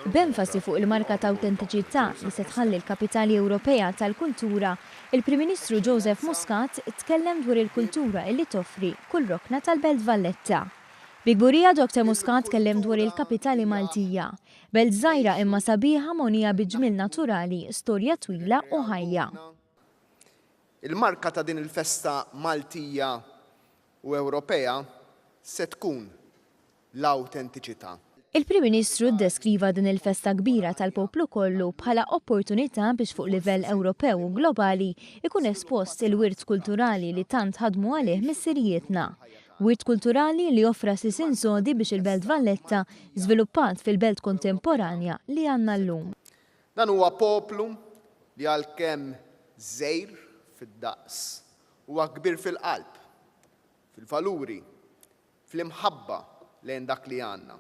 B'enfasi fuq il-marka ta' awtentiċità li se tħalli l-Kapitali Ewropea tal-Kultura, il-Prim Ministru Joseph Muscat tkellem dwar il-kultura illi toffri kull rokna tal-Belt Valletta. Bigburija Dr. Muscat tkellem dwar il-Kapitali Maltija, belt żgħira imma sabiħa monija biġmil naturali, storja twila u ħajja. Il-marka ta' din il-festa Maltija u Ewropea se tkun l-awtentiċità. Il-Prim Ministru ddeskriva din il-festa kbira tal-poplu kollu bħala opportunità biex fuq livell Ewropew u globali ikun espost il-wirt kulturali li tant ħadmu għalih mis-sirjietna. Wirt kulturali li offra sisin sodi biex il-Belt Valletta żviluppat fil-Belt kontemporanja li għandna llum. Dan huwa poplu li għalkemm żgħir fid-daqs huwa kbir fil-qalb, fil-valuri, fl-imħabba lejn dak li għandna.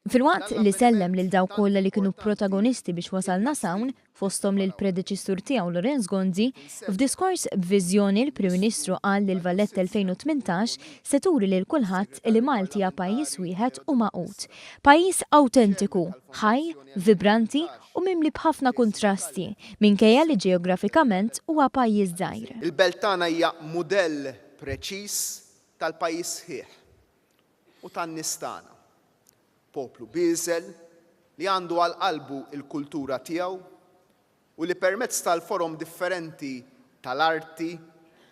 Fil-waqt li sellem lil daw kollha li kienu protagonisti biex wasalna sawn, fosthom lil predeċessur tiegħu Lorenz Gonzi, f'diskors b'viżjoni l-Prim Ministru qal li l-Valletta 2018 se turi lil kulħadd li Malti hija pajjiż wieħed u maqut. Pajjiż awtentiku, ħaj, vibranti u mimli b'ħafna kontrasti, minkejja li ġeografikament huwa pajjiż żgħir. Il-Belt tagħna hija mudell preċiż tal-pajjiż sħiħ u tan-nies tagħna. Poplu biżel li għandu għal qalbu il-kultura tiegħu u li permezz tal-forom differenti tal-arti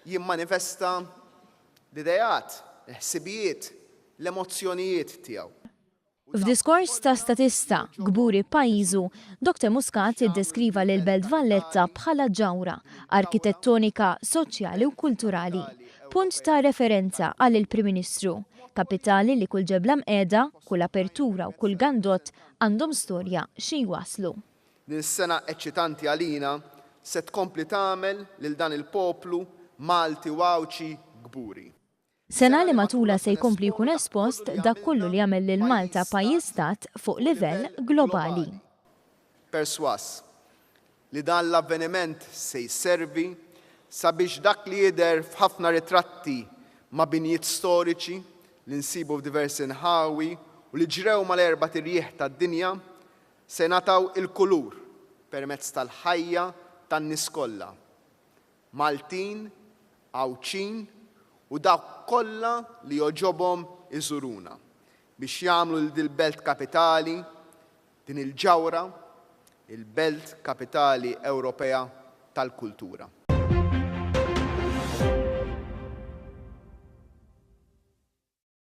jimmanifesta l-idejat, l-ħsibijiet, l-emozzjonijiet tiegħu. F'diskors ta' statista gburi pajjiżu, Dr. Muscat iddeskriva lil Belt Valletta bħala ġawra, arkitettonika, soċjali u kulturali. Punt ta' referenza għal il-Prim Ministru. Kapitali li kull ġebla mqiegħda, kull apertura u kull gandott għandhom storja xi jwasslu. Din is-sena eċċitanti għalina se tkompli tagħmel lil dan il-poplu Malti wawċi gburi. Sena li matula se jkompli jkun espost dak kollu li jagħmel lil Malta pajjiż stat fuq livell globali. Perswas li dan l-avveniment se jservi sabiex dak li jidher f'ħafna ritratti ma' binjiet storiċi li nsibu f'diversi nħawi u li ġrew mal-erba' tirjieħ tad-dinja se nataw il-kulur permezz tal-ħajja tan-nies kollha. Maltin, Għawċin u dawk kollha li joġobhom iżuruna biex jagħmlu lil il-Belt Kapitali din il-ġawra, il-Belt Kapitali Ewropea tal-Kultura.